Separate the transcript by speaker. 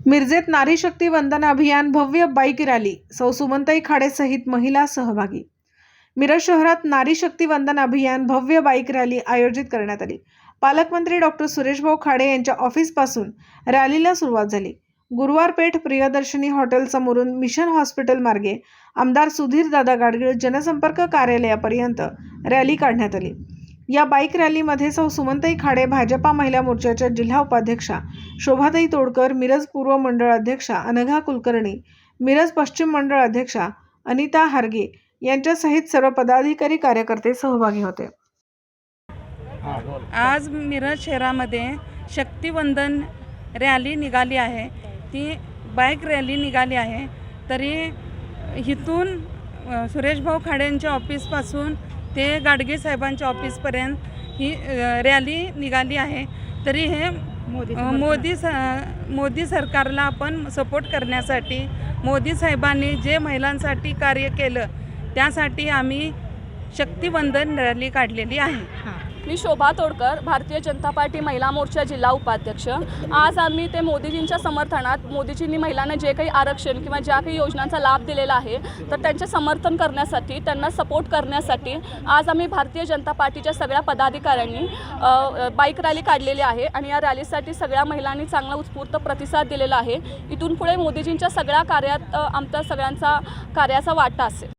Speaker 1: मिरजेत नारी शक्ती वंदन अभियान भव्य बाईक रॅली सौ सुमनताई खाडे सहित महिला सहभागी। मिरज शहरात नारी शक्ती वंदन अभियान भव्य बाईक रॅली आयोजित करण्यात आली। पालकमंत्री डॉक्टर सुरेशभाऊ खाडे यांच्या ऑफिसपासून रॅलीला सुरुवात झाली। गुरुवार पेठ प्रियदर्शनी हॉटेल समोरून मिशन हॉस्पिटल मार्गे आमदार सुधीर दादा गाडगीळ जनसंपर्क कार्यालयापर्यंत रॅली काढण्यात आली। या बाईक रॅलीमध्ये सौ सुमनताई खाडे भाजपा महिला मोर्चाच्या जिल्हा उपाध्यक्षा शोभाताई तोडकर, मिरज पूर्व मंडळ अध्यक्षा अनघा कुलकर्णी, मिरज पश्चिम मंडळ अध्यक्षा अनिता हारगे यांच्यासहित सर्व पदाधिकारी कार्यकर्ते सहभागी होते।
Speaker 2: आज मिरज शहरामध्ये शक्तिवंदन रॅली निघाली आहे। ती बाईक रॅली निघाली आहे। तरी इथून सुरेशभाऊ खाडेंच्या ऑफिसपासून ते गाडगे साहेबांच्या ऑफिसपर्यंत ही रॅली निघाली आहे। तरी हे मोदी सरकारला आपण सपोर्ट करण्यासाठी, मोदी साहेबांनी जे महिलांसाठी कार्य केलं त्यासाठी आम्ही शक्तिवंदन रॅली काढलेली आहे।
Speaker 3: मी शोभा तोडकर, भारतीय जनता पार्टी महिला मोर्चा जिल्हा उपाध्यक्ष। आज आम्ही ते मोदीजींच्या समर्थनात, मोदीजींनी महिलांना जे काही आरक्षण किंवा ज्या काही योजनांचा लाभ दिलेला आहे तर त्यांचे समर्थन करण्यासाठी, त्यांना सपोर्ट करण्यासाठी आज आम्ही भारतीय जनता पार्टीच्या सगळ्या पदाधिकाऱ्यांनी बाईक रॅली काढलेली आहे आणि या रॅलीसाठी सगळ्या महिलांनी चांगला उत्स्फूर्त प्रतिसाद दिलेला आहे। इथून पुढे मोदीजींच्या सगळ्या कार्यात आमच्या सगळ्यांचा कार्याचा वाटा असेल।